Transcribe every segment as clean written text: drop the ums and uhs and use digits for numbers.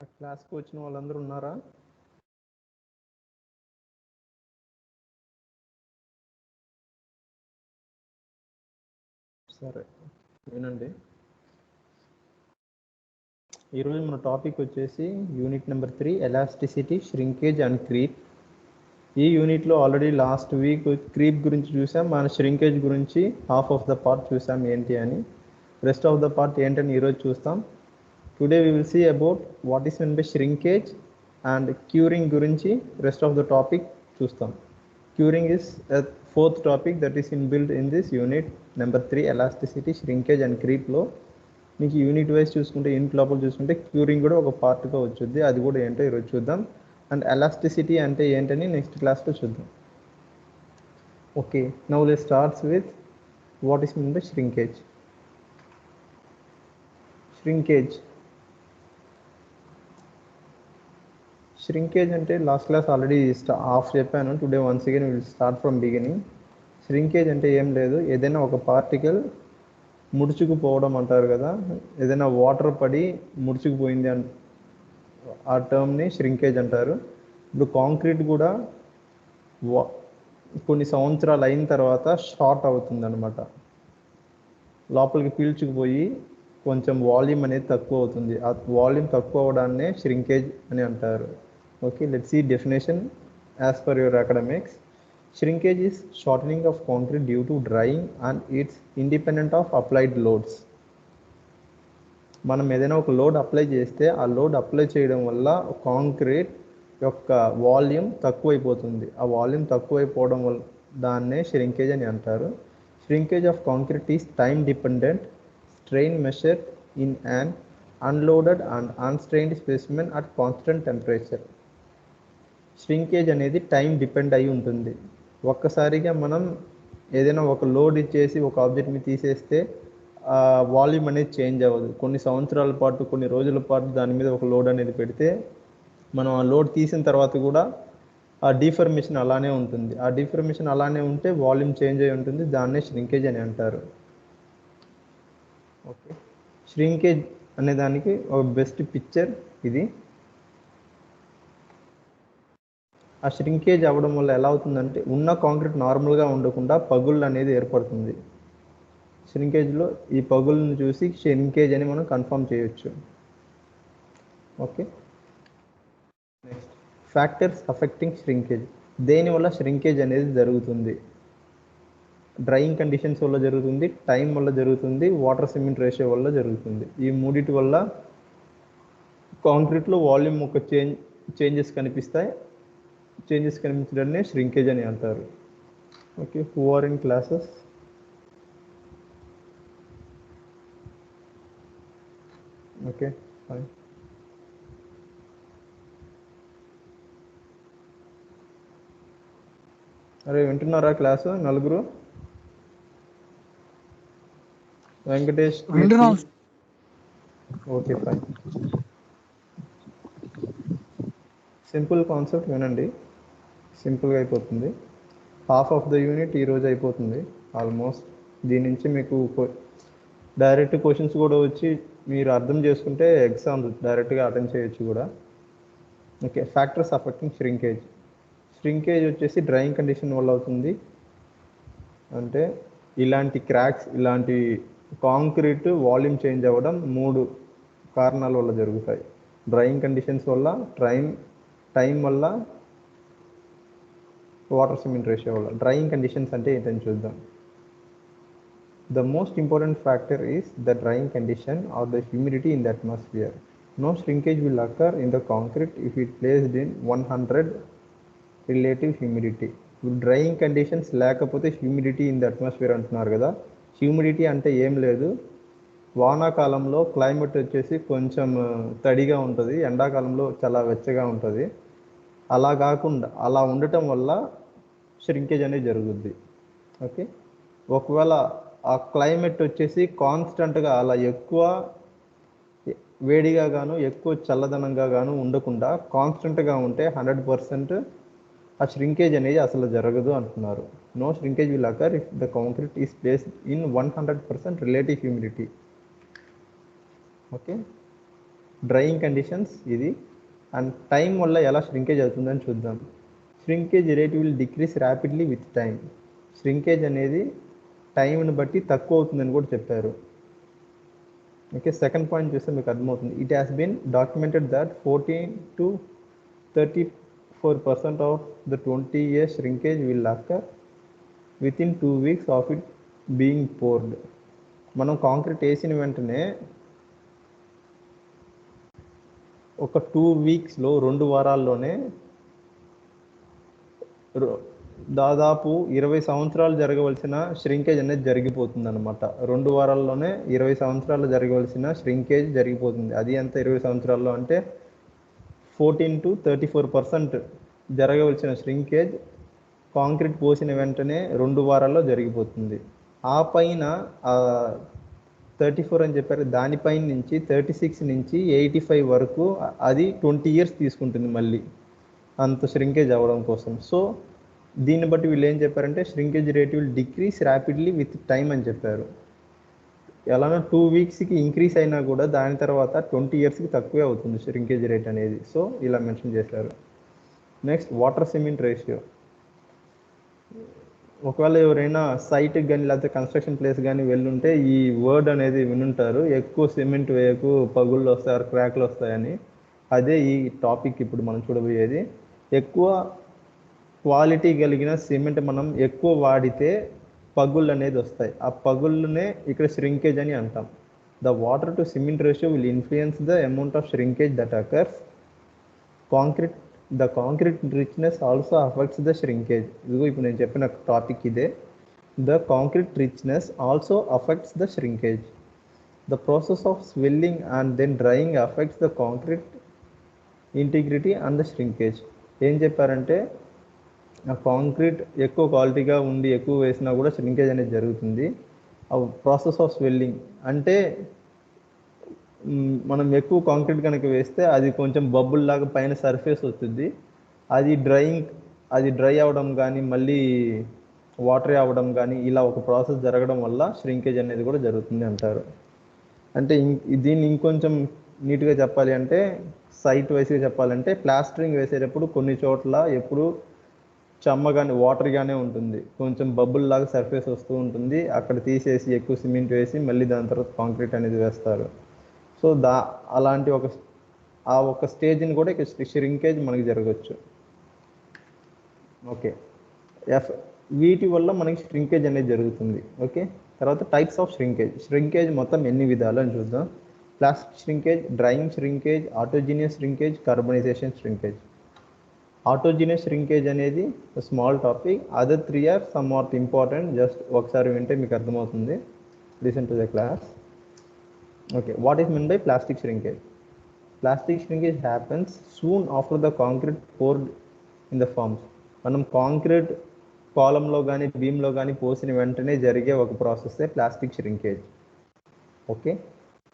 క్లాస్కి వచ్చిన వాళ్ళందరూ ఉన్నారా? సరే వినండి. ఈరోజు మన టాపిక్ వచ్చేసి unit number 3 elasticity, shrinkage and creep. ఈ యూనిట్లో ఆల్రెడీ లాస్ట్ వీక్ క్రీప్ గురించి చూసాం, మన ష్రింకేజ్ గురించి హాఫ్ ఆఫ్ ద పార్ట్ చూసాం ఏంటి అని. రెస్ట్ ఆఫ్ ద పార్ట్ ఏంటని ఈరోజు చూస్తాం. Today we will see about what is meant by shrinkage and curing గురించి rest of the topic చూస్తాం. Curing is a fourth topic that is inbuilt in this unit number 3 elasticity, shrinkage and creep లో. మీకు unit wise చూసుకుంటే unit లోపల చూసుకుంటే curing కూడా ఒక పార్ట్గా వచ్చుద్ది, అది కూడా ఏంటో ఈరోజు చూద్దాం. అండ్ ఎలాస్టిసిటీ అంటే ఏంటని నెక్స్ట్ క్లాస్లో చూద్దాం. Okay, now let's starts with what is mean by shrinkage. Shrinkage అంటే లాస్ట్ క్లాస్ ఆల్రెడీ హాఫ్ చెప్పాను. Today once again will start from beginning. Shrinkage అంటే ఏం లేదు, ఏదైనా ఒక పార్టికల్ ముడుచుకుపోవడం అంటారు కదా, ఏదైనా వాటర్ పడి ముడుచుకుపోయింది ఆ టర్మ్ని ష్రింకేజ్ అంటారు. ఇప్పుడు కాంక్రీట్ కూడా కొన్ని సంవత్సరాలు అయిన తర్వాత షార్ట్ అవుతుంది అనమాట, లోపలికి పీల్చుకుపోయి కొంచెం వాల్యూమ్ అనేది తక్కువ అవుతుంది. ఆ వాల్యూమ్ తక్కువ అవడాన్నే ష్రింకేజ్ అని అంటారు. Okay, let's see definition as per your academics. Shrinkage is shortening of concrete due to drying and it's independent of applied loads. మనం ఏదైనా ఒక లోడ్ అప్లై చేస్తే ఆ లోడ్ అప్లై చేయడం వల్ల కాంక్రీట్ యొక్క వాల్యూమ్ తక్కువైపోతుంది. ఆ వాల్యూమ్ తక్కువైపోవడం వల్ల దాన్నే ష్రింకేజ్ అని అంటారు. Shrinkage of concrete is time dependent, strain measured in an unloaded and unstrained specimen at constant temperature. Shrinkage అనేది టైం డిపెండ్ అయి ఉంటుంది. ఒక్కసారిగా మనం ఏదైనా ఒక లోడ్ ఇచ్చేసి ఒక ఆబ్జెక్ట్ని తీసేస్తే వాల్యూమ్ అనేది చేంజ్ అవ్వదు. కొన్ని సంవత్సరాల పాటు, కొన్ని రోజుల పాటు దాని మీద ఒక లోడ్ అనేది పెడితే మనం ఆ లోడ్ తీసిన తర్వాత కూడా ఆ డిఫర్మేషన్ అలానే ఉంటుంది. ఆ డిఫర్మేషన్ అలానే ఉంటే వాల్యూమ్ చేంజ్ అయి ఉంటుంది, దాన్నే ష్రింకేజ్ అని అంటారు. ఓకే, ష్రింకేజ్ అనే దానికి ఒక బెస్ట్ పిక్చర్ ఇది. ఆ ష్రింకేజ్ అవ్వడం వల్ల ఎలా అవుతుందంటే ఉన్న కాంక్రీట్ నార్మల్గా ఉండకుండా పగుళ్ళు అనేది ఏర్పడుతుంది. ష్రింకేజ్లో ఈ పగుళ్ళను చూసి ష్రింకేజ్ అని మనం కన్ఫర్మ్ చేయొచ్చు. Okay, next factors affecting shrinkage. దేనివల్ల ష్రింకేజ్ అనేది జరుగుతుంది? డ్రైయింగ్ కండిషన్స్ వల్ల జరుగుతుంది, టైం వల్ల జరుగుతుంది, వాటర్ సిమెంట్ రేషియో వల్ల జరుగుతుంది. ఈ మూడిటి వల్ల కాంక్రీట్లో వాల్యూమ్ ఒక చేంజెస్ కనిపిస్తాయి. చేంజెస్ కనిపించడాన్ని ష్రింకేజ్ అని అంటారు. Okay, who are in classes? Okay, fine. అరే వింటున్నారా క్లాసు నలుగురు? Venkatesh, okay fine. Simple concept వినండి, సింపుల్గా అయిపోతుంది. హాఫ్ ఆఫ్ ద యూనిట్ ఈరోజు అయిపోతుంది ఆల్మోస్ట్. దీని నుంచి మీకు డైరెక్ట్ క్వశ్చన్స్ కూడా వచ్చి మీరు అర్థం చేసుకుంటే ఎగ్జామ్ డైరెక్ట్గా అటెండ్ చేయొచ్చు కూడా. Okay, factors affecting shrinkage. Shrinkage వచ్చేసి డ్రైయింగ్ కండిషన్ వల్ల అవుతుంది. అంటే ఇలాంటి క్రాక్స్, ఇలాంటి కాంక్రీట్ వాల్యూమ్ చేంజ్ అవ్వడం 3 కారణాల వల్ల జరుగుతాయి. డ్రైయింగ్ కండిషన్స్ వల్ల, టైం వల్ల, వాటర్ సిమెంట్ రేషియో వల్ల. డ్రైయింగ్ కండిషన్స్ అంటే ఏంటని చూద్దాం. The most important factor is the drying condition or the humidity in the atmosphere. No shrinkage will occur in the concrete if it placed in 100 relative humidity. Drying conditions లేకపోతే humidity in the atmosphere అంటున్నారు కదా. Humidity అంటే ఏం లేదు, వానాకాలంలో climate వచ్చేసి కొంచెం తడిగా ఉంటుంది, ఎండాకాలంలో చాలా వెచ్చగా ఉంటుంది. అలా కాకుండా అలా ఉండటం వల్ల ష్రింకేజ్ అనేది జరుగుద్ది. ఓకే, ఒకవేళ ఆ క్లైమేట్ వచ్చేసి కాన్స్టెంట్గా అలా ఎక్కువ వేడిగా గాను ఎక్కువ చల్లదనంగా గాను ఉండకుండా కాన్స్టెంట్గా ఉంటే 100% ఆ ష్రింకేజ్ అనేది అసలు జరగదు అంటున్నారు. No shrinkage will occur if the concrete is placed in 100% relative humidity. Okay, drying conditions ఇది. అండ్ టైం వల్ల ఎలా ష్రింకేజ్ అవుతుందని చూద్దాం. Shrinkage rate will decrease rapidly with time. Shrinkage అనేది టైంని బట్టి తక్కువ అవుతుందని కూడా చెప్పారు. ఓకే, సెకండ్ పాయింట్ చూస్తే మీకు అర్థమవుతుంది. It has been documented that 14 to 34% of the 20 years shrinkage will occur within 2 weeks of it being poured. మనం కాంక్రీట్ వేసిన వెంటనే ఒక 2 weeksలో 2 వారాల్లోనే దాదాపు 20 సంవత్సరాలు జరగవలసిన ష్రింకేజ్ అనేది జరిగిపోతుంది అనమాట. 2 వారాల్లోనే 20 సంవత్సరాలు జరగవలసిన ష్రింకేజ్ జరిగిపోతుంది. అది ఎంత 20 సంవత్సరాల్లో అంటే 14 to 34% జరగవలసిన ష్రింకేజ్ కాంక్రీట్ పోసిన వెంటనే 2 వారాల్లో జరిగిపోతుంది. ఆ పైన 34 అని చెప్పారు, దానిపైన నుంచి 36 నుంచి 85 వరకు అది 20 years తీసుకుంటుంది మళ్ళీ అంత ష్రింకేజ్ అవ్వడం కోసం. సో దీన్ని బట్టి వీళ్ళు ఏం చెప్పారంటే shrinkage rate will decrease rapidly with time అని చెప్పారు. ఎలానో 2 weeksకి ఇంక్రీస్ అయినా కూడా దాని తర్వాత 20 yearsకి తక్కువే అవుతుంది ష్రింకేజ్ రేట్ అనేది. సో ఇలా మెన్షన్ చేశారు. Next water cement ratio. ఒకవేళ ఎవరైనా సైట్కి కానీ లేకపోతే కన్స్ట్రక్షన్ ప్లేస్ కానీ వెళ్ళుంటే ఈ వర్డ్ అనేది వినుంటారు, ఎక్కువ సిమెంట్ వేయకు పగుళ్ళు వస్తాయి, క్రాక్లు వస్తాయని. అదే ఈ టాపిక్ ఇప్పుడు మనం చూడబోయేది. ఎక్కువ క్వాలిటీ కలిగిన సిమెంట్ మనం ఎక్కువ వాడితే పగుళ్ళు అనేది వస్తాయి. ఆ పగుళ్ళనే ఇక్కడ ష్రింకేజ్ అని అంటాం. The water to cement ratio will influence the amount of shrinkage that occurs. The concrete richness also affects the shrinkage. ఇదిగో ఇప్పుడు నేను చెప్పిన టాపిక్ ఇదే. The concrete richness also affects the shrinkage. The process of swelling and then drying affects the concrete integrity and the shrinkage. ఏం చెప్పారంటే ఆ concrete ఎక్కువ క్వాలిటీగా ఉండి ఎక్కువ వేసినా కూడా ష్రింకేజ్ అనేది జరుగుతుంది. ఆ ప్రాసెస్ ఆఫ్ స్వెల్లింగ్ అంటే మనం ఎక్కువ కాంక్రీట్ కనుక వేస్తే అది కొంచెం బబుల్ లాగా పైన సర్ఫేస్ వస్తుంది. అది డ్రై అవ్వడం కానీ మళ్ళీ వాటరీ అవ్వడం కానీ ఇలా ఒక ప్రాసెస్ జరగడం వల్ల ష్రింకేజ్ అనేది కూడా జరుగుతుంది అంటారు. అంటే దీన్ని ఇంకొంచెం నీట్గా చెప్పాలి అంటే సైట్ వైస్గా చెప్పాలంటే ప్లాస్టరింగ్ వేసేటప్పుడు కొన్ని చోట్ల ఎప్పుడు చెమ్మగానే వాటర్గానే ఉంటుంది, కొంచెం బబుల్ లాగా సర్ఫేస్ వస్తూ ఉంటుంది. అక్కడ తీసేసి ఎక్కువ సిమెంట్ వేసి మళ్ళీ దాని తర్వాత కాంక్రీట్ అనేది వేస్తారు. సో అలాంటి ఒక స్టేజ్ని కూడా ఇక్కడ ష్రింకేజ్ మనకి జరగవచ్చు. ఓకే, వీటి వల్ల మనకి ష్రింకేజ్ అనేది జరుగుతుంది. ఓకే, తర్వాత టైప్స్ ఆఫ్ ష్రింకేజ్ మొత్తం ఎన్ని విధాలు అని చూద్దాం. Plastic shrinkage, drying shrinkage, autogenous shrinkage, carbonisation shrinkage. Autogenous shrinkage అనేది small topic. Other 3 are somewhat important. Just ఒకసారి వింటే మీకు అర్థమవుతుంది. Listen to the class. Okay, what is mean by plastic shrinkage? Plastic shrinkage happens soon after the concrete poured in the forms. మనం concrete కాలంలో కానీ బీమ్లో కానీ పోసిన వెంటనే జరిగే ఒక ప్రాసెస్సే plastic shrinkage. Okay,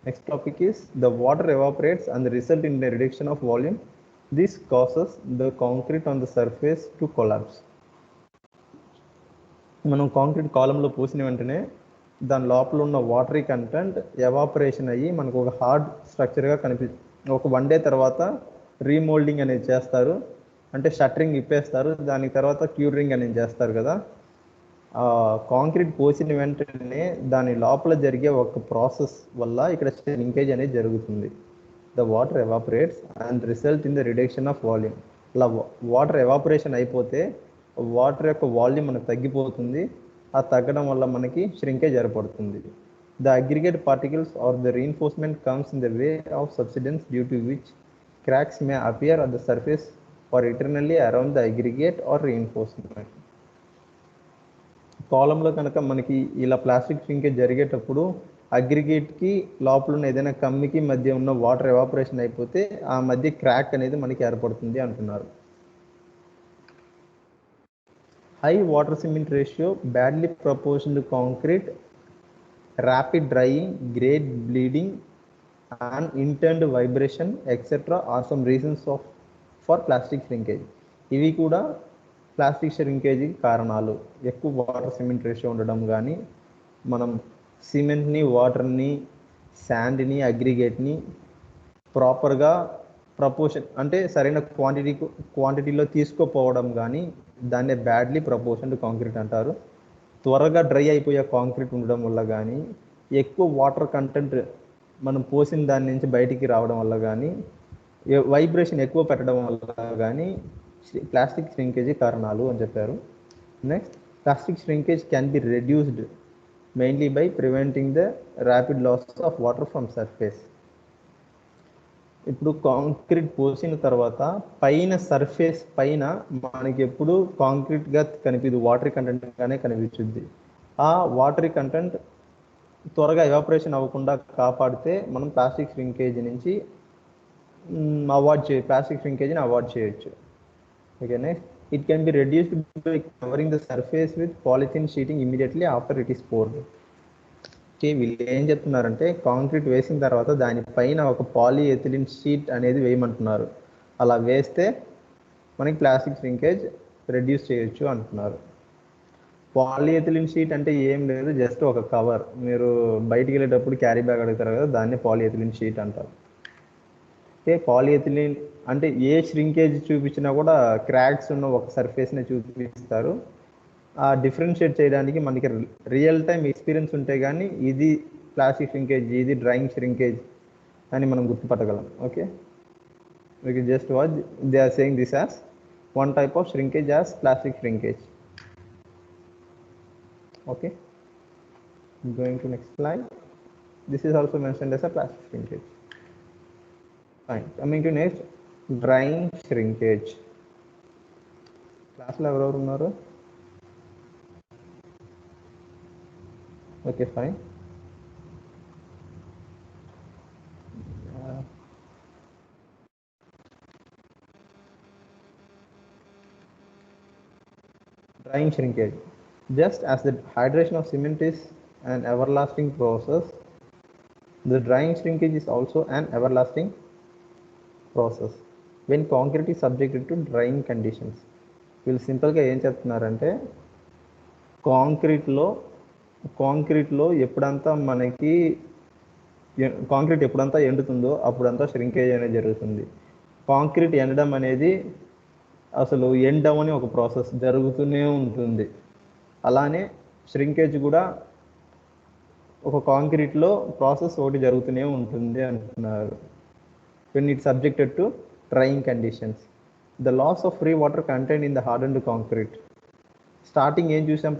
next topic is the water evaporates and result in the reduction of volume. This causes the concrete on the surface to collapse. మనం కాంక్రీట్ కాలంలో పోసిన వెంటనే దాని లోపల ఉన్న వాటరీ కంటెంట్ ఎవాపరేషన్ అయ్యి మనకు ఒక హార్డ్ స్ట్రక్చర్గా ఒక 1 day తర్వాత రీమోల్డింగ్ అనేది చేస్తారు. అంటే షట్టరింగ్ ఇప్పేస్తారు, దాని తర్వాత క్యూరింగ్ అనేది చేస్తారు కదా. కాంక్రీట్ పోసిన వెంటనే దాని లోపల జరిగే ఒక ప్రాసెస్ వల్ల ఇక్కడ ష్రింకేజ్ అనేది జరుగుతుంది. The water evaporates and result in the reduction of volume. ఇలా వాటర్ ఎవాపరేషన్ అయిపోతే వాటర్ యొక్క వాల్యూమ్ మనకు తగ్గిపోతుంది. ఆ తగ్గడం వల్ల మనకి ష్రింకేజ్ ఏర్పడుతుంది. The aggregate particles or the reinforcement comes in the way of subsidence due to which cracks may appear at the surface or internally around the aggregate or reinforcement. కాలంలో కనుక మనకి ఇలా ప్లాస్టిక్ ష్రింకేజ్ జరిగేటప్పుడు అగ్రిగేట్కి లోపల ఉన్న ఏదైనా కమ్మికి మధ్య ఉన్న వాటర్ ఎవాపరేషన్ అయిపోతే ఆ మధ్య క్రాక్ అనేది మనకి ఏర్పడుతుంది అంటున్నారు. High water cement ratio, badly proportioned concrete, rapid drying, great bleeding and internal vibration etcetera are some reasons for plastic shrinkage. ఇవి కూడా ప్లాస్టిక్ ష్రింకేజ్కి కారణాలు. ఎక్కువ వాటర్ సిమెంట్ రేషియో ఉండడం కానీ, మనం సిమెంట్ని, వాటర్ని, శాండ్ని, అగ్రిగేట్ని ప్రాపర్గా ప్రపోర్షన్ అంటే సరైన క్వాంటిటీలో తీసుకోపోవడం కానీ దాన్నే బ్యాడ్లీ ప్రపోర్షన్డ్ కాంక్రీట్ అంటారు. త్వరగా డ్రై అయిపోయే కాంక్రీట్ ఉండడం వల్ల కానీ, ఎక్కువ వాటర్ కంటెంట్ మనం పోసిన దాని నుంచి బయటికి రావడం వల్ల కానీ, వైబ్రేషన్ ఎక్కువ పెట్టడం వల్ల కానీ ప్లాస్టిక్ ష్రింకేజ్ కారణాలు అని చెప్పారు. Next, plastic shrinkage can be reduced mainly by preventing the rapid loss of water from surface. ఇప్పుడు కాంక్రీట్ పోసిన తర్వాత పైన సర్ఫేస్ పైన మనకి ఎప్పుడు కాంక్రీట్గా కనిపించదు, వాటరీ కంటెంట్గానే కనిపించుద్ది. ఆ వాటరీ కంటెంట్ త్వరగా ఎవాపరేషన్ అవ్వకుండా కాపాడితే మనం ప్లాస్టిక్ ష్రింకేజ్ నుంచి ప్లాస్టిక్ ష్రింకేజ్ని అవాయిడ్ చేయొచ్చు. Okay, next, it can be reduced by covering the surface with polythene sheeting immediately after it is poured. వీళ్ళు ఏం చెప్తున్నారంటే కాంక్రీట్ వేసిన తర్వాత దానిపైన ఒక పాలిఎథిలిన్ షీట్ అనేది వేయమంటున్నారు. అలా వేస్తే మనకి ప్లాస్టిక్ ష్రింకేజ్ రెడ్యూస్ చేయొచ్చు అంటున్నారు. పాలిఎథిలిన్ షీట్ అంటే ఏం లేదు, జస్ట్ ఒక కవర్. మీరు బయటికి వెళ్ళేటప్పుడు క్యారీ బ్యాగ్ అడుగుతారు కదా, దాన్ని పాలిఎథిలిన్ షీట్ అంటారు. ఓకే, పాలిఎథిలిన్ అంటే ఏ ష్రింకేజ్ చూపించినా కూడా క్రాక్స్ ఉన్న ఒక సర్ఫేస్ని చూపిస్తారు. ఆ డిఫరెన్షియేట్ చేయడానికి మనకి రియల్ టైం ఎక్స్పీరియన్స్ ఉంటే కానీ ఇది ప్లాస్టిక్ ష్రింకేజ్, ఇది డ్రైయింగ్ ష్రింకేజ్ అని మనం గుర్తుపట్టగలం. Okay, we just watch, they are saying this as one type of shrinkage as plastic shrinkage. Okay, going to next slide. This is also mentioned as a plastic shrinkage. Fine, coming to next, drying shrinkage. Class lo evaru unnaru? Okay, fine. Drying shrinkage. Just as the hydration of cement is an everlasting process, the drying shrinkage is also an everlasting process when concrete is subjected to drying conditions. వీళ్ళు సింపుల్గా ఏం చెప్తున్నారంటే కాంక్రీట్లో ఎప్పుడంతా మనకి concrete ఎప్పుడంతా ఎండుతుందో అప్పుడంతా shrinkage అనేది జరుగుతుంది. Concrete ఎండడం అనేది అసలు ఎండడం అని ఒక ప్రాసెస్ జరుగుతూనే ఉంటుంది. అలానే ష్రింకేజ్ కూడా ఒక కాంక్రీట్లో ప్రాసెస్ ఒకటి జరుగుతూనే ఉంటుంది అంటున్నారు. when it's subjected to drying conditions. The loss of free water contained in the hardened concrete. Starting ఏం చూసాం,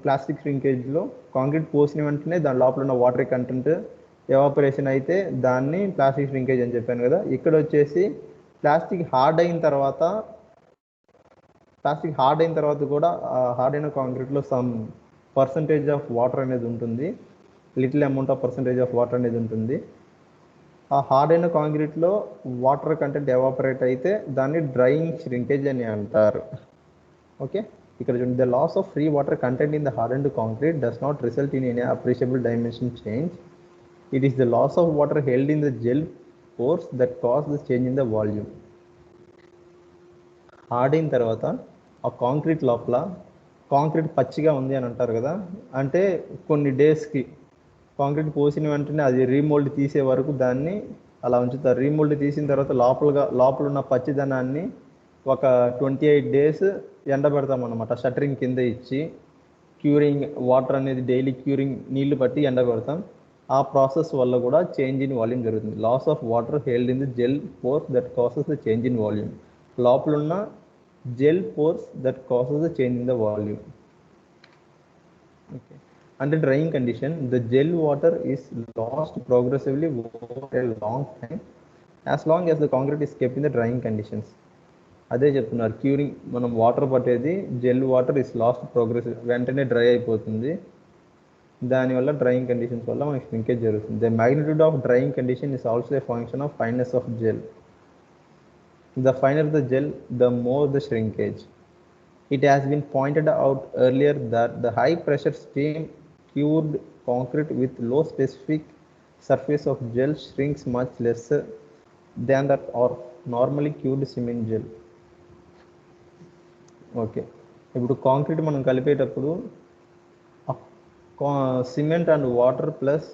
ప్లాస్టిక్ ష్రింకేజ్లో కాంక్రీట్ పోసిన వెంటనే దాని లోపల ఉన్న వాటర్ కంటెంట్ ఎవాపరేషన్ అయితే దాన్ని ప్లాస్టిక్ ష్రింకేజ్ అని చెప్పాను కదా. ఇక్కడ వచ్చేసి ప్లాస్టిక్ హార్డ్ అయిన తర్వాత కూడా హార్డ్ అయిన కాంక్రీట్లో సమ్ పర్సంటేజ్ ఆఫ్ వాటర్ అనేది ఉంటుంది, little amount of percentage of water అనేది ఉంటుంది. ఆ హార్డ్ అయిన కాంక్రీట్లో వాటర్ కంటెంట్ ఎవాపరేట్ అయితే దాన్ని డ్రైయింగ్ ష్రింకేజ్ అని అంటారు. ఓకే, ఇక్కడ చూడండి, the loss of free water content in the hardened concrete does not result in any appreciable dimension change. It is the loss of water held in the gel pores that cause the change in the volume. Hard అయిన తర్వాత ఆ concrete లోపల concrete పచ్చిగా ఉంది అని అంటారు కదా, అంటే కొన్ని డేస్కి కాంక్రీట్ పోసిన వెంటనే అది రీమోల్డ్ తీసే వరకు దాన్ని అలా ఉంచుతారు. రీమోల్డ్ తీసిన తర్వాత లోపల ఉన్న పచ్చిదనాన్ని ఒక 28 days ఎండబెడతాం అనమాట, షట్టరింగ్ కింద ఇచ్చి క్యూరింగ్ వాటర్ అనేది డైలీ క్యూరింగ్ నీళ్లు పట్టి ఎండబెడతాం. ఆ ప్రాసెస్ వల్ల కూడా చేంజ్ ఇన్ వాల్యూమ్ జరుగుతుంది. Loss of water held in the gel pores that causes the change in volume. లోపల ఉన్న gel pores that causes the change in the volume. Okay, under drying condition the gel water is lost progressively over a long time as long as the concrete is kept in the drying conditions. అదే చెప్తున్నారు, curing మనం water పట్టేది gel water is last progressive, వెంటనే dry అయిపోతుంది. దానివల్ల drying conditions వల్ల మనకి shrinkage జరుగుతుంది. The magnitude of drying condition is also a function of fineness of gel. The finer the gel the more the shrinkage. It has been pointed out earlier that the high pressure steam cured concrete with low specific surface of gel shrinks much lesser than that or normally cured cement gel. Okay, ఇప్పుడు concrete మనం కలిపేటప్పుడు cement and water plus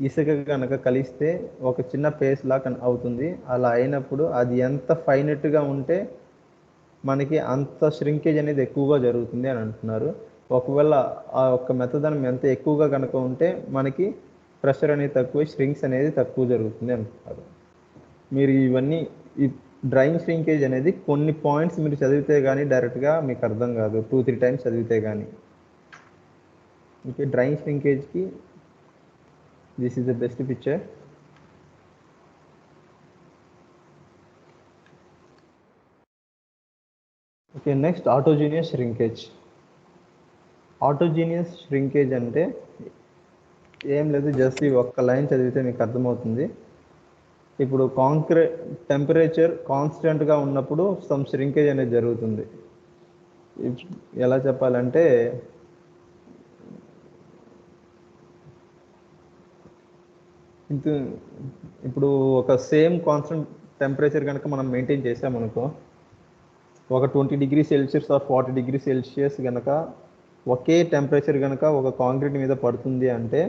ఇసుక కనుక కలిస్తే ఒక చిన్న paste లా అవుతుంది. అలా అయినప్పుడు అది ఎంత ఫైనట్గా ఉంటే మనకి అంత ష్రింకేజ్ అనేది ఎక్కువగా జరుగుతుంది అని అంటున్నారు. ఒకవేళ ఆ ఒక్క మెత్తదనం ఎంత ఎక్కువగా కనుక ఉంటే మనకి ప్రెషర్ అనేది తక్కువ, ష్రింక్స్ అనేది తక్కువ జరుగుతుంది అంటున్నారు. మీరు ఇవన్నీ ఈ డ్రైయింగ్ ష్రింకేజ్ అనేది కొన్ని పాయింట్స్ మీరు చదివితే కానీ డైరెక్ట్గా మీకు అర్థం కాదు, 2-3 టైమ్స్ చదివితే కానీ. ఓకే, డ్రైయింగ్ ష్రింకేజ్కి this is the best picture. Okay, next autogenous shrinkage. Autogenous shrinkage అంటే ఏం లేదు, జస్ట్ ఈ ఒక్క లైన్ చదివితే మీకు అర్థమవుతుంది. ఇప్పుడు టెంపరేచర్ కాన్స్టెంట్గా ఉన్నప్పుడు సమ్ ష్రింకేజ్ అనేది జరుగుతుంది. ఎలా చెప్పాలంటే ఇప్పుడు ఒక సేమ్ కాన్స్టెంట్ టెంపరేచర్ కనుక మనం మెయింటైన్ చేసామనుకో, ఒక 20 degree Celsius or 40 degree Celsius కనుక ఒకే టెంపరేచర్ కనుక ఒక కాంక్రీట్ మీద పడుతుంది అంటే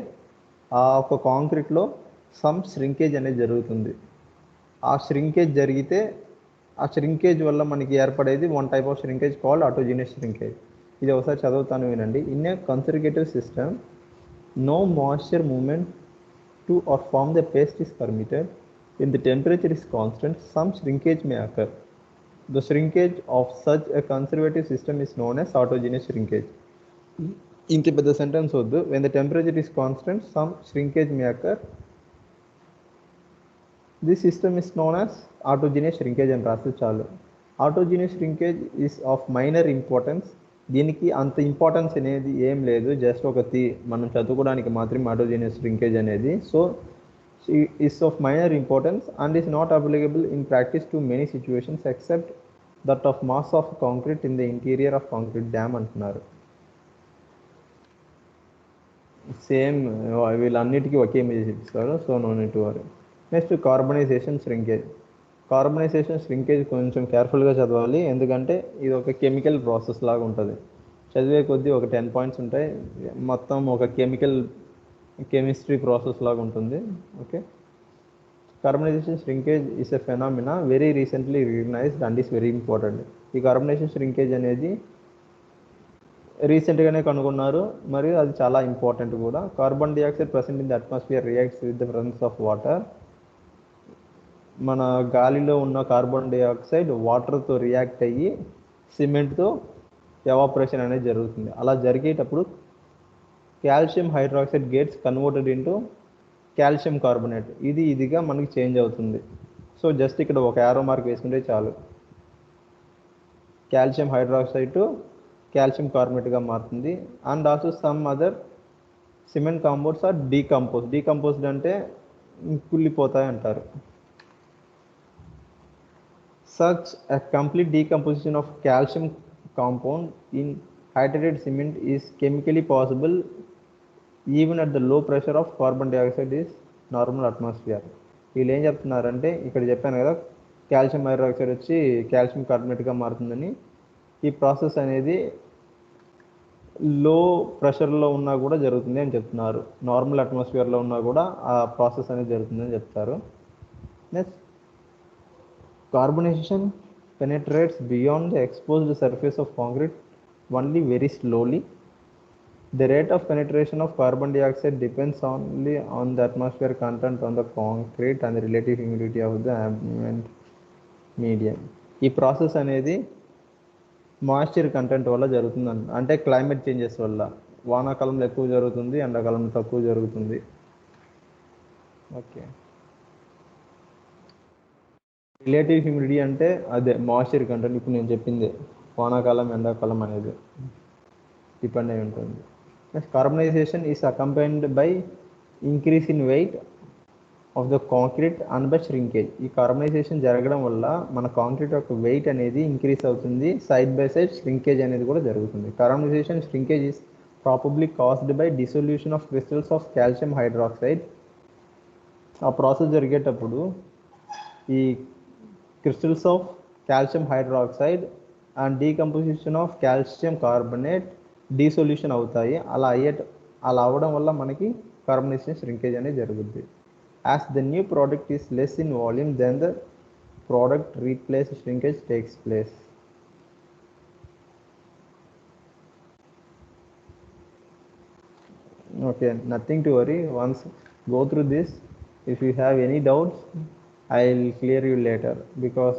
ఆ ఒక కాంక్రీట్లో సమ్ ష్రింకేజ్ అనేది జరుగుతుంది. ఆ ష్రింకేజ్ జరిగితే ఆ ష్రింకేజ్ వల్ల మనకి ఏర్పడేది one type of shrinkage called autogenous shrinkage. ఇది ఒకసారి చదువుతాను వినండి. In a conservative system, no moisture movement to or from the paste is permitted. When the temperature is constant, some shrinkage may occur. The shrinkage of such a conservative system is known as autogeneous shrinkage. ఇంత పెద్ద sentence వద్దు. When the temperature is constant, some shrinkage may occur. This system is known as autogeneous shrinkage అని రాస్తే చాలు. Autogeneous shrinkage is of minor importance. దీనికి అంత importance అనేది ఏం లేదు, జస్ట్ మనం చదువుకోవడానికి మాత్రమే ఆటోజీనియస్ ష్రింకేజ్ అనేది. So is of minor importance and is not applicable in practice to many situations except that of mass of concrete in the interior of concrete dam అంటున్నారు. సేమ్ వీళ్ళన్నిటికీ ఒకే మెసేజ్ ఇస్తారు. So no need to worry. Next carbonization shrinkage. Carbonisation shrinkage కొంచెం కేర్ఫుల్గా చదవాలి, ఎందుకంటే ఇది ఒక కెమికల్ ప్రాసెస్ లాగా ఉంటుంది. చదివే కొద్దీ ఒక 10 పాయింట్స్ ఉంటాయి, మొత్తం ఒక కెమిస్ట్రీ ప్రాసెస్ లాగా ఉంటుంది. Okay, carbonization shrinkage is a phenomena very recently recognised and is very important. ఈ కార్బనైజేషన్ ష్రింకేజ్ అనేది రీసెంట్గానే కనుగొన్నారు మరియు అది చాలా ఇంపార్టెంట్ కూడా. Carbon dioxide present in the atmosphere reacts with the presence of water. మన గాలిలో ఉన్న కార్బన్ డైఆక్సైడ్ వాటర్తో రియాక్ట్ అయ్యి సిమెంట్తో ఎవాపరేషన్ అనేది జరుగుతుంది. అలా జరిగేటప్పుడు calcium hydroxide gets converted into calcium carbonate. ఇదిగా మనకి చేంజ్ అవుతుంది. సో జస్ట్ ఇక్కడ ఒక యారో మార్క్ వేసుకుంటే చాలు, కాల్షియం హైడ్రాక్సైడ్ టు కాల్షియం కార్బోనేట్గా మారుతుంది. And also some other cement compounds are decomposed అంటే కుళ్ళిపోతాయి అంటారు. Such a complete decomposition of calcium compound in hydrated cement is chemically possible even at the low pressure of carbon dioxide is normal atmosphere. వీళ్ళు ఏం చెప్తున్నారంటే, ఇక్కడ చెప్పాను కదా calcium hydroxide వచ్చి కాల్షియం కార్బోనేట్గా మారుతుందని. ఈ ప్రాసెస్ అనేది లో ప్రెషర్లో ఉన్నా కూడా జరుగుతుంది అని చెప్తున్నారు. నార్మల్ అట్మాస్ఫియర్లో ఉన్నా కూడా ఆ ప్రాసెస్ అనేది జరుగుతుందని చెప్తారు. Next, carbonization penetrates beyond the exposed surface of concrete only very slowly. The rate of penetration of carbon dioxide depends only on the atmosphere content on the concrete and the relative humidity of the ambient medium. ఈ process అనేది moisture content వల్ల జరుగుతుంది, అంటే climate changes వల్ల. వానాకాలంలో ఎక్కువ జరుగుతుంది, ఎండాకాలంలో తక్కువ జరుగుతుంది. ఓకే, రిలేటివ్ హ్యూమిడిటీ అంటే అదే మాయిశ్చర్ కంటెంట్. ఇప్పుడు నేను చెప్పింది వానాకాలం ఎండాకాలం అనేది డిపెండ్ అయి ఉంటుంది. Next, carbonisation is accompanied by increase in weight of the concrete and by shrinkage. ఈ కార్బనైజేషన్ జరగడం వల్ల మన కాంక్రీట్ యొక్క వెయిట్ అనేది ఇంక్రీస్ అవుతుంది, సైడ్ బై సైడ్ ష్రింకేజ్ అనేది కూడా జరుగుతుంది. Carbonisation shrinkage is probably caused by dissolution of crystals of calcium hydroxide. ఆ ప్రాసెస్ జరిగేటప్పుడు ఈ crystals of calcium hydroxide and decomposition of calcium carbonate dissolution అవుతాయి. అలా అవ్వడం వల్ల మనకి కార్బనేషన్ ష్రింకేజ్ అనేది జరుగుద్ది. As the new product is less in volume than the product replace shrinkage takes place. Okay, nothing to worry. Once go through this, if you have any doubts, I'll clear you later, because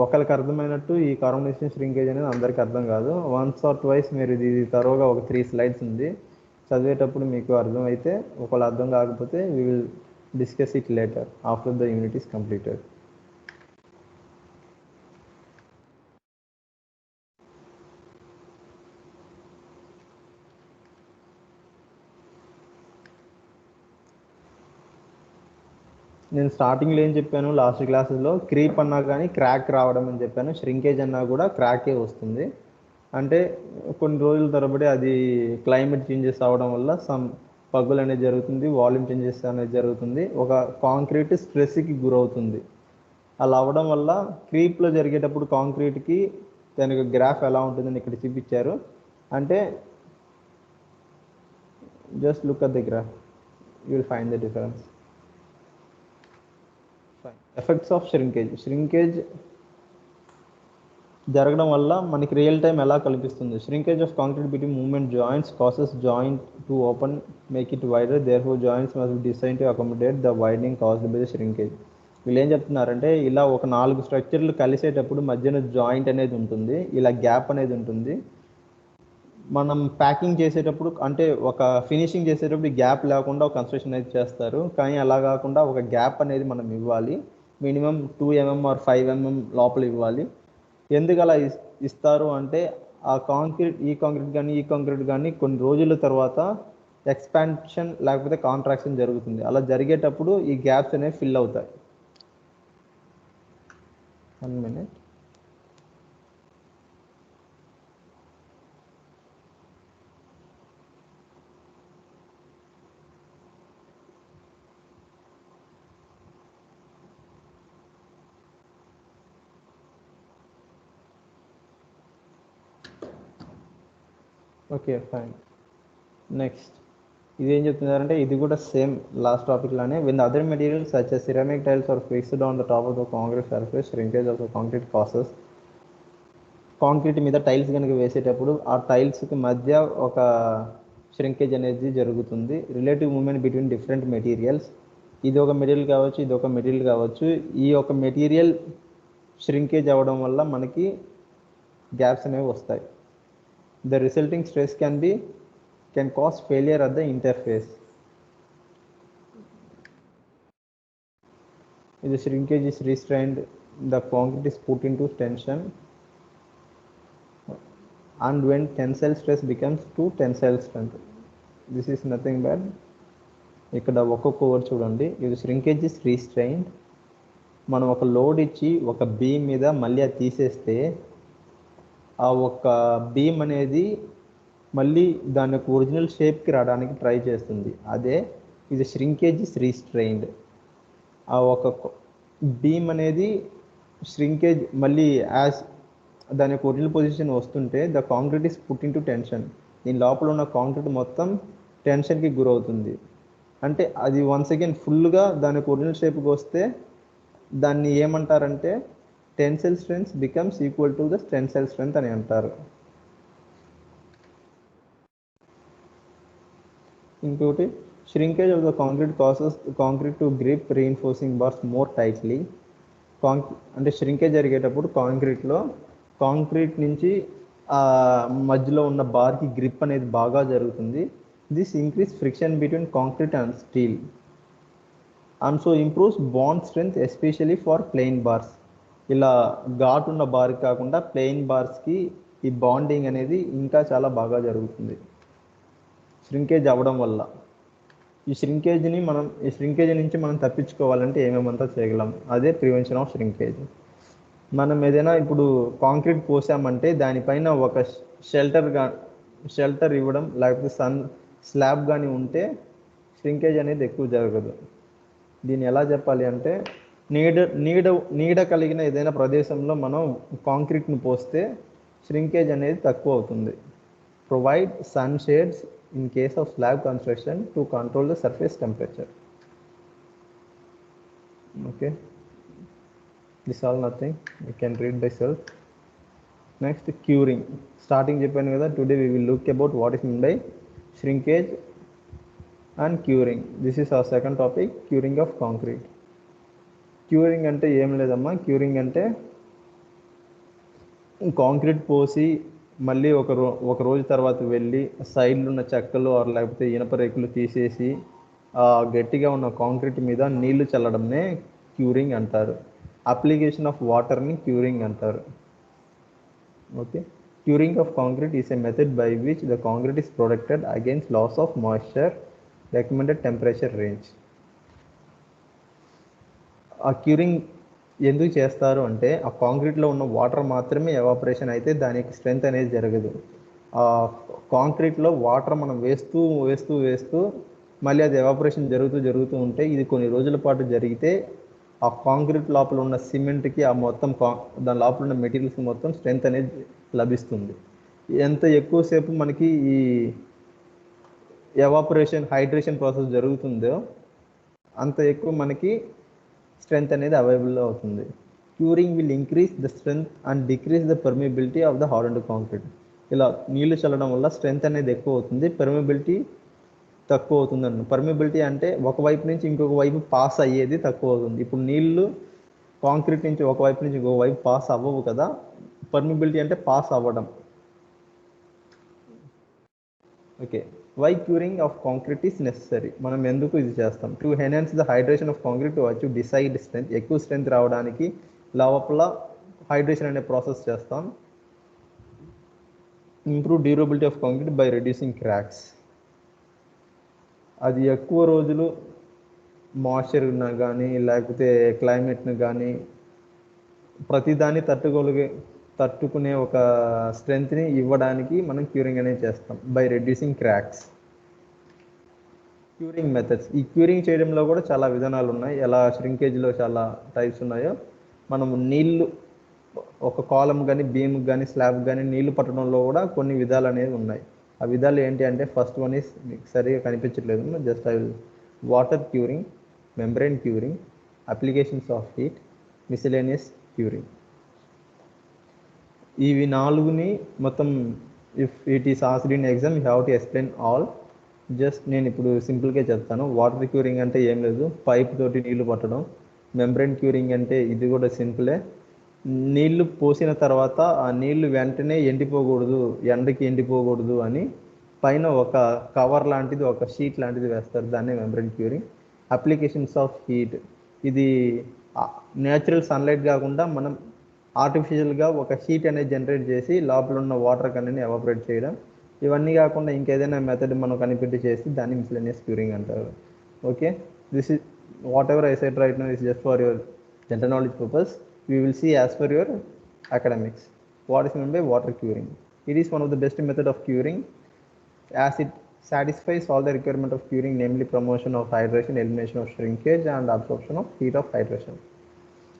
ఒకరికి అర్థమైనట్టు ఈ కార్బనేషన్ shrinkage అనేది అందరికీ అర్థం కాదు. Once or twice మీరు ఇది తరోగా ఒక 3 slides ఉంది చదివేటప్పుడు మీకు అర్థమైతే, ఒకవేళ అర్థం కాకపోతే we will discuss it later after the unit is completed. నేను స్టార్టింగ్లో ఏం చెప్పాను, లాస్ట్ క్లాసెస్లో క్రీప్ అన్నా కానీ క్రాక్ రావడం అని చెప్పాను, ష్రింకేజ్ అన్నా కూడా క్రాకే వస్తుంది. అంటే కొన్ని రోజుల తరబడి అది క్లైమేట్ చేంజెస్ అవ్వడం వల్ల సమ్ పగులు అనేది జరుగుతుంది, వాల్యూమ్ చేంజెస్ అనేది జరుగుతుంది, ఒక కాంక్రీట్ స్ట్రెస్కి గురవుతుంది. అలా అవ్వడం వల్ల క్రీప్లో జరిగేటప్పుడు కాంక్రీట్కి దానికి గ్రాఫ్ ఎలా ఉంటుందని ఇక్కడ చూపించారు. అంటే just look at the graph, you will find the difference. Effects of shrinkage జరగడం వల్ల మనకి రియల్ టైం ఎలా కల్పిస్తుంది. Shrinkage of concrete between movement joints causes joint to open, make it wider, therefore joints must be design to accommodate the widening caused by the shrinkage. వీళ్ళు ఏం చెప్తున్నారంటే, ఇలా ఒక 4 స్ట్రక్చర్లు కలిసేటప్పుడు మధ్యన జాయింట్ అనేది ఉంటుంది, ఇలా గ్యాప్ అనేది ఉంటుంది. మనం ప్యాకింగ్ చేసేటప్పుడు అంటే ఒక ఫినిషింగ్ చేసేటప్పుడు గ్యాప్ లేకుండా ఒక కన్స్ట్రక్షన్ అనేది చేస్తారు, కానీ అలా కాకుండా ఒక గ్యాప్ అనేది మనం ఇవ్వాలి. మినిమం 2 mm ఆర్ 5 mm లోపల ఇవ్వాలి. ఎందుకు అలా ఇస్తారు అంటే, ఆ ఈ కాంక్రీట్ కానీ కొన్ని రోజుల తర్వాత ఎక్స్పాన్షన్ లేకపోతే కాంట్రాక్షన్ జరుగుతుంది. అలా జరిగేటప్పుడు ఈ గ్యాప్స్ అనేవి ఫిల్ అవుతాయి. 1 minute. Okay fine. నెక్స్ట్ ఇది ఏం చెప్తున్నారంటే, ఇది కూడా సేమ్ లాస్ట్ టాపిక్ లానే, win other materials such as ceramic tiles are fixed on the top of the concrete surface, shrinkage of the concrete causes. Concrete మీద tiles కనుక వేసేటప్పుడు ఆ టైల్స్కి మధ్య ఒక ష్రింకేజ్ అనేది జరుగుతుంది. Relative movement between different materials, ఇది ఒక మెటీరియల్ కావచ్చు, ఇది ఒక మెటీరియల్ కావచ్చు, ఈ ఒక మెటీరియల్ ష్రింకేజ్ అవ్వడం వల్ల మనకి గ్యాప్స్ అనేవి వస్తాయి. The resulting stress can cause failure at the interface. If the shrinkage is restrained, the concrete is put into tension, and when tensile stress becomes to tensile strength, this is nothing but ఇక్కడ ఒక్కొక్క word చూడండి. ఇది shrinkage is restrained, మనం ఒక load ఇచ్చి ఒక beam మీద మళ్ళీ అది తీసేస్తే ఆ ఒక బీమ్ అనేది మళ్ళీ దాని యొక్క ఒరిజినల్ షేప్కి రావడానికి ట్రై చేస్తుంది. అదే ఇది ష్రింకేజ్ ఇస్ రీస్ట్రైన్డ్. ఆ ఒక బీమ్ అనేది ష్రింకేజ్ మళ్ళీ యాజ్ దాని యొక్క ఒరిజినల్ పొజిషన్ వస్తుంటే the concrete is put in to tension, దీని లోపల ఉన్న కాంక్రీట్ మొత్తం టెన్షన్కి గురవుతుంది. అంటే అది వన్స్ అగైన్ ఫుల్గా దాని యొక్క ఒరిజినల్ షేప్కి వస్తే దాన్ని ఏమంటారంటే tensile strength becomes equal to the tensile strength అని అంటారు. ఇంకోటి, shrinkage of the concrete causes the concrete to grip reinforcing bars more tightly. అంటే shrinkage జరిగేటప్పుడు కాంక్రీట్ నుంచి మధ్యలో ఉన్న బార్కి గ్రిప్ అనేది బాగా జరుగుతుంది. This increase friction between concrete and steel and so improves bond strength especially for plain bars. ఇలా ఘాట్ ఉన్న బార్ కాకుండా ప్లెయిన్ బార్స్కి ఈ బాండింగ్ అనేది ఇంకా చాలా బాగా జరుగుతుంది ష్రింకేజ్ అవ్వడం వల్ల. ఈ ష్రింకేజ్ నుంచి మనం తప్పించుకోవాలంటే ఏమేమంతా చేయగలం, అదే ప్రివెన్షన్ ఆఫ్ ష్రింకేజ్. మనం ఏదైనా ఇప్పుడు కాంక్రీట్ పోసామంటే దానిపైన ఒక షెల్టర్ ఇవ్వడం, లేకపోతే స్లాబ్ కానీ ఉంటే ష్రింకేజ్ అనేది ఎక్కువ జరగదు. దీన్ని ఎలా చెప్పాలి అంటే, నీడ కలిగిన ఏదైనా ప్రదేశంలో మనం కాంక్రీట్ని పోస్తే ష్రింకేజ్ అనేది తక్కువ అవుతుంది. Provide sun shades in case of slab construction to control the surface temperature. Okay, this all nothing, you can read by self. Next, curing. Starting చెప్పాను కదా, today we will look about what is meant by shrinkage and curing. This is our second topic, curing of concrete. Curing అంటే ఏం లేదమ్మా, curing అంటే concrete పోసి మళ్ళీ ఒక రోజు తర్వాత వెళ్ళి సైడ్లో ఉన్న చెక్కలు లేకపోతే ఇనప రేకులు తీసేసి గట్టిగా ఉన్న కాంక్రీట్ మీద నీళ్లు చల్లడంనే క్యూరింగ్ అంటారు. అప్లికేషన్ ఆఫ్ వాటర్ని క్యూరింగ్ అంటారు. Okay, curing of concrete is a method by which the concrete is protected against loss of moisture, recommended temperature range. ఆ క్యూరింగ్ ఎందుకు చేస్తారు అంటే ఆ కాంక్రీట్లో ఉన్న వాటర్ మాత్రమే ఎవాపరేషన్ అయితే దానికి స్ట్రెంత్ అనేది జరగదు. ఆ కాంక్రీట్లో వాటర్ మనం వేస్తూ వేస్తూ వేస్తూ మళ్ళీ అది ఎవాపరేషన్ జరుగుతూ ఉంటే ఇది కొన్ని రోజుల పాటు జరిగితే ఆ కాంక్రీట్ లోపల ఉన్న సిమెంట్కి ఆ మొత్తం దాని లోపల ఉన్న మెటీరియల్స్ మొత్తం స్ట్రెంత్ అనేది లభిస్తుంది. ఎంత ఎక్కువసేపు మనకి ఈ ఎవాపరేషన్ హైడ్రేషన్ ప్రాసెస్ జరుగుతుందో అంత ఎక్కువ మనకి స్ట్రెంత్ అనేది అవైలబుల్లో అవుతుంది. Curing will increase the strength and decrease the permeability of the hardened concrete. ఇలా నీళ్లు చల్లడం వల్ల స్ట్రెంత్ అనేది ఎక్కువ అవుతుంది, పర్మిబిలిటీ తక్కువ అవుతుంది అన్న. పర్మిబిలిటీ అంటే ఒకవైపు నుంచి ఇంకొక వైపు పాస్ అయ్యేది తక్కువ అవుతుంది. ఇప్పుడు నీళ్లు కాంక్రీట్ నుంచి ఒకవైపు నుంచి ఇంకొక వైపు పాస్ అవ్వవు కదా, పర్మిబిలిటీ అంటే పాస్ అవ్వడం. Okay, why curing of concrete is necessary. మనం ఎందుకు ఇది చేస్తాం? To enhance the hydration of concrete to achieve desired strength. ఎక్కువ స్ట్రెంత్ రావడానికి లోపల హైడ్రేషన్ అనే ప్రాసెస్ చేస్తాం. Improve durability of concrete by reducing cracks. అది ఎక్కువ రోజులు మాయిశ్చర్ని కానీ లేకపోతే క్లైమేట్ని కానీ ప్రతిదాన్ని తట్టుకునే ఒక స్ట్రెంత్ని ఇవ్వడానికి మనం క్యూరింగ్ అనేది చేస్తాం by reducing cracks. Curing methods. ఈ క్యూరింగ్ చేయడంలో కూడా చాలా విధానాలు ఉన్నాయి. ఎలా ష్రింకేజ్లో చాలా టైప్స్ ఉన్నాయో మనము నీళ్లు ఒక కాలం కానీ బీమ్కి కానీ స్లాబ్ కానీ నీళ్లు పట్టడంలో కూడా కొన్ని విధాలు అనేవి ఉన్నాయి. ఆ విధాలు ఏంటి అంటే ఫస్ట్ వన్ ఈస్ మీకు సరిగా కనిపించట్లేదు, just I will water curing, membrane curing, applications of heat, miscellaneous curing. ఇవి నాలుగుని మొత్తం if it is asked in exam you have to explain all. Just నేను ఇప్పుడు సింపుల్గా చెప్తాను. వాటర్ క్యూరింగ్ అంటే ఏం లేదు, పైప్ తోటి నీళ్లు పట్టడం. మెంబ్రెయిన్ క్యూరింగ్ అంటే ఇది కూడా సింపులే. నీళ్లు పోసిన తర్వాత ఆ నీళ్లు వెంటనే ఎండిపోకూడదు, ఎండకి ఎండిపోకూడదు అని పైన ఒక కవర్ లాంటిది, ఒక షీట్ లాంటిది వేస్తారు, దాన్నే membrane curing. Applications of heat. ఇది న్యాచురల్ సన్లైట్ కాకుండా మనం ఆర్టిఫిషియల్గా ఒక హీట్ అనేది జనరేట్ చేసి లోపల ఉన్న వాటర్ కన్నీ ఎవాపరేట్ చేయడం. ఇవన్నీ కాకుండా ఇంకేదైనా మెథడ్ మనం కనిపెట్టి చేసి దాన్ని మిస్లేనియస్ క్యూరింగ్ అంటారు. Okay, this is what ever I said right now is just for your general knowledge purpose. We will see as per your academics what is meant by water curing. It is one of the best method of curing as it satisfies all the requirement of curing, namely promotion of hydration, elimination of shrinkage and absorption of heat of hydration.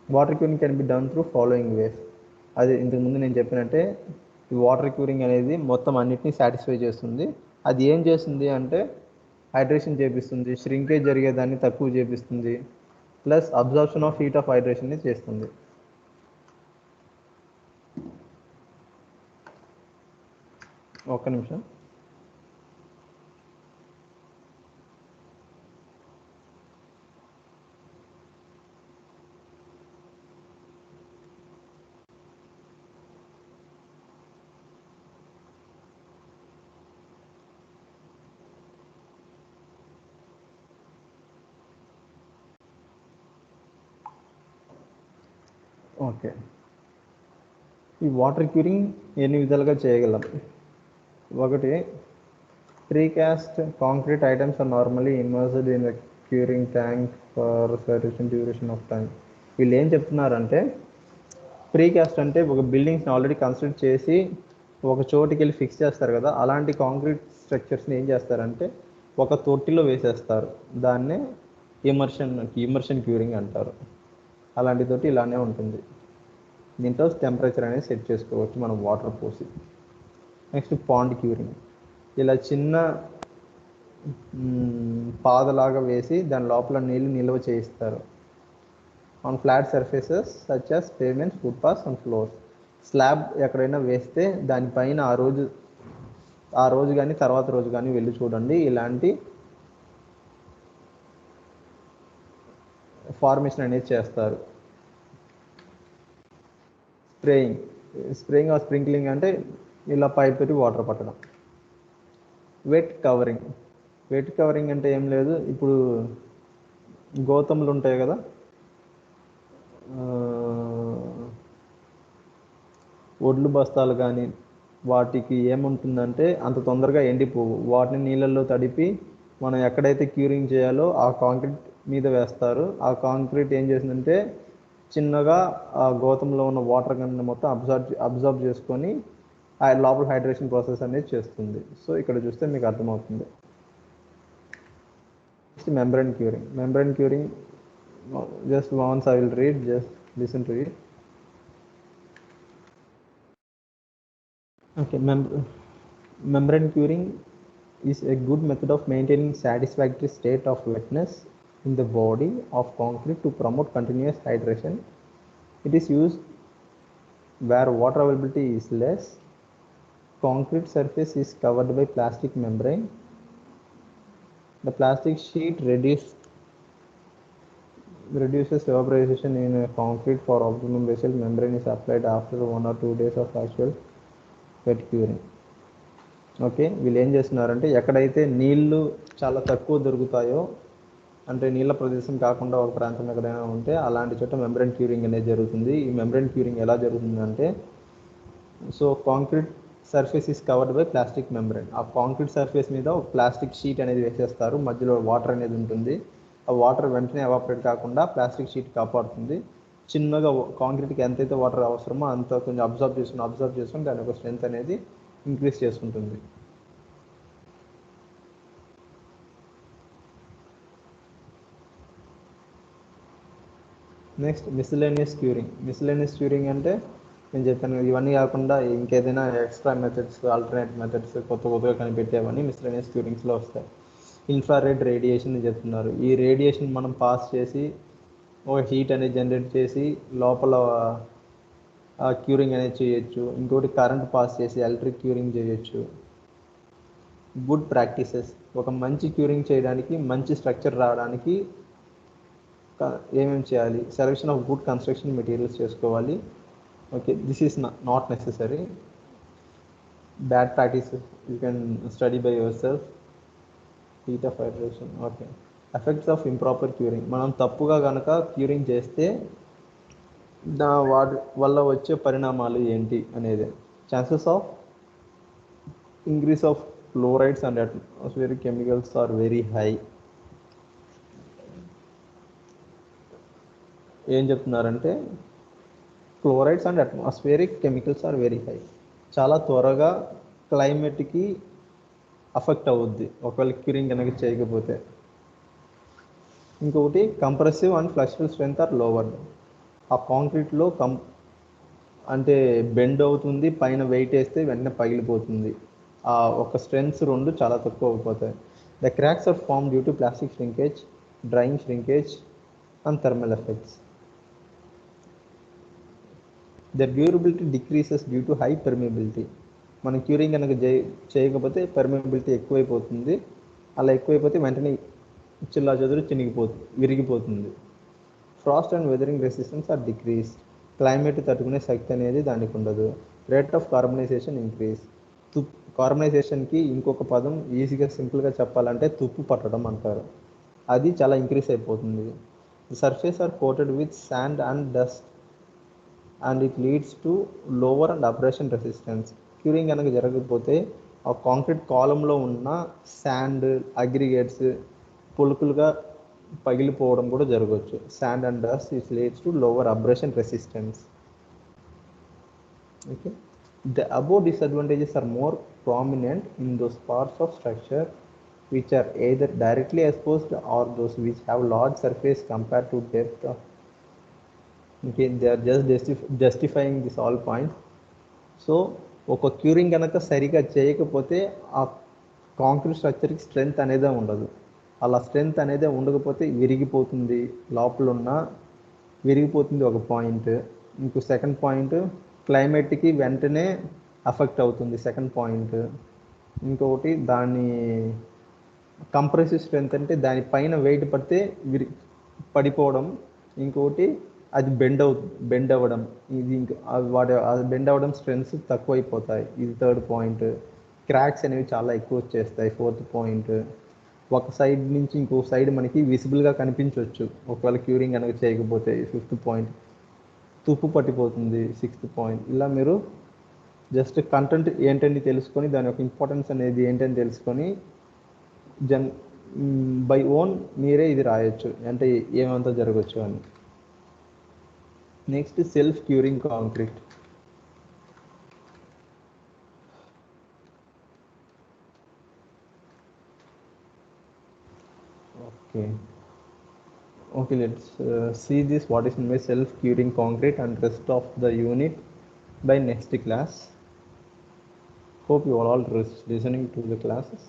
Water curing can be done through following ways. అది ఇంతకు ముందు నేను చెప్పినట్టే ఈ water curing అనేది మొత్తం అన్నిటినీ satisfy చేస్తుంది. అది ఏం చేస్తుంది అంటే హైడ్రేషన్ చేపిస్తుంది, ష్రింకేజ్ జరిగేదాన్ని తక్కువ చేపిస్తుంది, plus absorption of heat of హైడ్రేషన్ని చేస్తుంది. ఒక్క నిమిషం. ఓకే, ఈ వాటర్ క్యూరింగ్ ఎన్ని విధాలుగా చేయగలం? ఒకటి, precast concrete items are normally immersed in the curing tank for certain duration of time. వీళ్ళు ఏం చెప్తున్నారంటే ప్రీకాస్ట్ అంటే ఒక బిల్డింగ్స్ని ఆల్రెడీ కన్స్ట్రక్ట్ చేసి ఒక చోటుకి వెళ్ళి ఫిక్స్ చేస్తారు కదా, అలాంటి కాంక్రీట్ స్ట్రక్చర్స్ని ఏం చేస్తారంటే ఒక తొట్టిలో వేసేస్తారు. దాన్నే ఇమర్షన్ క్యూరింగ్ అంటారు. అలాంటి తోటి ఇలానే ఉంటుంది. దీంట్లో టెంపరేచర్ అనేది సెట్ చేసుకోవచ్చు మనం వాటర్ పోసి. Next pond curing. ఇలా చిన్న పాదలాగా వేసి దాని లోపల నీళ్లు నిల్వ చేయిస్తారు. On flat surfaces such as pavements, footpaths and floors. Slab ఎక్కడైనా వేస్తే దానిపైన ఆ రోజు కానీ తర్వాత రోజు కానీ వెళ్ళి చూడండి, ఇలాంటి ఫార్మేషన్ అనేది చేస్తారు. స్ప్రేయింగ్ ఆర్ స్ప్రింక్లింగ్ అంటే ఇలా పైప్ తోటి వాటర్ పట్టడం. వెట్ కవరింగ్ అంటే ఏం లేదు, ఇప్పుడు గోతములు ఉంటాయి కదా, ఒడ్లు బస్తాలు కానీ వాటికి ఏముంటుందంటే అంత తొందరగా ఎండిపోవు. వాటిని నీళ్ళల్లో తడిపి మనం ఎక్కడైతే క్యూరింగ్ చేయాలో ఆ కాంక్రీట్ మీద వేస్తారు. ఆ కాంక్రీట్ ఏం చేసిందంటే చిన్నగా ఆ గోతంలో ఉన్న వాటర్ కన్నా మొత్తం అబ్జర్వ్ చేసుకొని ఆ లోపల హైడ్రేషన్ ప్రాసెస్ అనేది చేస్తుంది. సో ఇక్కడ చూస్తే మీకు అర్థమవుతుంది. Membrane curing, just once I will read, just listen to it. Okay, membrane curing is a good method of maintaining satisfactory state of wetness in the body of concrete to promote continuous hydration. It is used where water availability is less, concrete surface is covered by plastic membrane. The plastic sheet reduces evaporation in a concrete for optimum result. Membrane is applied after 1 or 2 days of actual wet curing. Okay, వీళ్ళు ఏం చేస్తున్నారంటే ఎక్కడైతే నీళ్లు చాలా తక్కువ దొరుకుతాయో, అంటే నీళ్ళ ప్రదేశం కాకుండా ఒక ప్రాంతం ఎక్కడైనా ఉంటే అలాంటి చోట మెంబ్రేన్ క్యూరింగ్ అనేది జరుగుతుంది. ఈ మెంబ్రేన్ క్యూరింగ్ ఎలా జరుగుతుందంటే, so concrete surface is covered by plastic membrane. ఆ కాంక్రీట్ సర్ఫేస్ మీద ఒక ప్లాస్టిక్ షీట్ అనేది వేసేస్తారు, మధ్యలో వాటర్ అనేది ఉంటుంది. ఆ వాటర్ వెంటనే ఎవాపరేట్ కాకుండా ప్లాస్టిక్ షీట్ కాపాడుతుంది. చిన్నగా కాంక్రీట్కి ఎంతైతే వాటర్ అవసరమో అంత కొంచెం అబ్జర్వ్ చేసుకుని దాని యొక్క స్ట్రెంత్ అనేది ఇంక్రీజ్ చేసుకుంటుంది. నెక్స్ట్ మిస్సెలేనియస్ క్యూరింగ్ అంటే నేను చెప్పాను, ఇవన్నీ కాకుండా ఇంకేదైనా ఎక్స్ట్రా మెథడ్స్, ఆల్టర్నేట్ మెథడ్స్ కొత్తగా కనిపెట్టేవన్నీ మిస్సెలేనియస్ క్యూరింగ్స్లో వస్తాయి. ఇన్ఫ్రారెడ్ రేడియేషన్ చెప్తున్నారు. ఈ రేడియేషన్ మనం పాస్ చేసి ఒక హీట్ అనేది జనరేట్ చేసి లోపల క్యూరింగ్ అనేది చేయొచ్చు. ఇంకోటి కరెంట్ పాస్ చేసి ఎలక్ట్రిక్ క్యూరింగ్ చేయొచ్చు. గుడ్ ప్రాక్టీసెస్, ఒక మంచి క్యూరింగ్ చేయడానికి, మంచి స్ట్రక్చర్ రావడానికి ఏమేమి చేయాలి? Selection of good construction materials చేసుకోవాలి. Okay, this is not necessary. Bad practices you can study by yourself. Heat of hydration. Okay, effects of improper curing, మనం తప్పుగా కనుక క్యూరింగ్ చేస్తే వాటి వల్ల వచ్చే పరిణామాలు ఏంటి అనేది. Chances of increase of fluorides and atmospheric chemicals are very high. ఏం చెప్తున్నారంటే fluorides and atmospheric chemicals are very high. చాలా త్వరగా క్లైమేట్కి అఫెక్ట్ అవుద్ది ఒకవేళ క్యూరింగ్ కనుక చేయకపోతే. ఇంకొకటి compressive and flexible strength are lowered. ఆ కాంక్రీట్లో అంటే బెండ్ అవుతుంది, పైన వెయిట్ వేస్తే వెంటనే పగిలిపోతుంది. ఆ ఒక స్ట్రెంత్స్ రెండు చాలా తక్కువ అయిపోతాయి. The cracks are form due to plastic shrinkage, drying shrinkage and thermal effects. The durability decreases due to high permeability. మనం క్యూరింగ్ కనుక చేయకపోతే పెర్మియబిలిటీ ఎక్కువైపోతుంది. అలా ఎక్కువైపోతే వెంటనే చిల్లా చెదురు విరిగిపోతుంది. Frost and weathering resistance are decrease. Climate తట్టుకునే శక్తి అనేది దానికి ఉండదు. Rate of carbonisation increase. కార్బనైజేషన్కి ఇంకొక పదం ఈజీగా సింపుల్గా చెప్పాలంటే తుప్పు పట్టడం అంటారు. అది చాలా ఇంక్రీజ్ అయిపోతుంది. The surface are coated with sand and dust and it leads to lower and abrasion resistance. Curing కనుక జరగకపోతే ఆ కాంక్రీట్ కాలంలో ఉన్న శాండ్ అగ్రిగేట్స్ పులుకులుగా పగిలిపోవడం కూడా జరగవచ్చు. Sand and dust it leads to lower abrasion resistance. Okay, the above disadvantages are more prominent in those parts of structure which are either directly exposed or those which have large surface compared to depth of. Okay, they are just justifying this all point. So ఒక curing కనుక సరిగా చేయకపోతే ఆ concrete స్ట్రక్చర్కి strength అనేదే ఉండదు. అలా strength అనేదే ఉండకపోతే విరిగిపోతుంది, లోపల ఉన్న విరిగిపోతుంది ఒక పాయింట్. ఇంకో సెకండ్ పాయింట్, క్లైమేట్కి వెంటనే అఫెక్ట్ అవుతుంది సెకండ్ పాయింట్. ఇంకొకటి దాని కంప్రెసివ్ స్ట్రెంగ్త్ అంటే దానిపైన వెయిట్ పడితే పడిపోవడం. ఇంకొకటి అది బెండ్ అవ్వడం. ఇది ఇంకా అది బెండ్ అవ్వడం స్ట్రెంగ్స్ తక్కువైపోతాయి. ఇది థర్డ్ పాయింట్. క్రాక్స్ అనేవి చాలా ఎక్కువ వచ్చేస్తాయి ఫోర్త్ పాయింట్. ఒక సైడ్ నుంచి ఇంకో సైడ్ మనకి విజిబుల్గా కనిపించవచ్చు ఒకవేళ క్యూరింగ్ కనుక చేయకపోతే. ఫిఫ్త్ పాయింట్, తుప్పు పట్టిపోతుంది. Sixth point. ఇలా మీరు జస్ట్ కంటెంట్ ఏంటని తెలుసుకొని దాని యొక్క ఇంపార్టెన్స్ అనేది ఏంటని తెలుసుకొని బై ఓన్ మీరే ఇది రాయొచ్చు, అంటే ఏమంతా జరగచ్చు అని. Next self curing concrete. Okay, let's see this what is meant by self curing concrete and rest of the unit by next class. Hope you are all listening to the classes.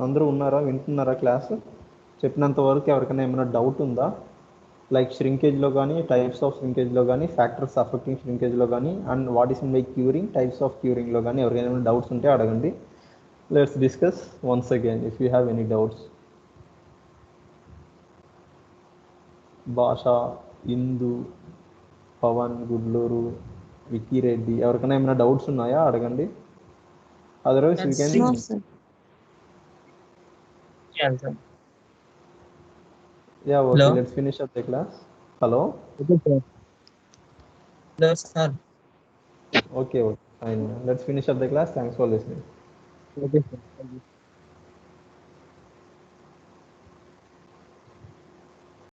అందరూ ఉన్నారా, వింటున్నారా class? చెప్పినంత వరకు ఎవరికైనా ఏమైనా doubt ఉందా? Like ష్రింకేజ్లో కానీ, types of ష్రింకేజ్లో కానీ, ఫ్యాక్టర్స్ అఫెక్టింగ్ ష్రింకేజ్లో కానీ, and what is mean by curing, types of క్యూరింగ్లో కానీ ఎవరికైనా ఏమైనా డౌట్స్ ఉంటే అడగండి. Let's discuss once again if you have any doubts. Basha, Indu, Pawan, Gudluru, Vicky Reddy, ఎవరికైనా ఏమైనా డౌట్స్ ఉన్నాయా అడగండి. Otherwise we can. Yeah, okay. Hello? Let's finish up the class. Hello? Okay, sir. Hello, sir. Okay, fine. Let's finish up the class. Thanks for listening. Okay, sir. Thank you.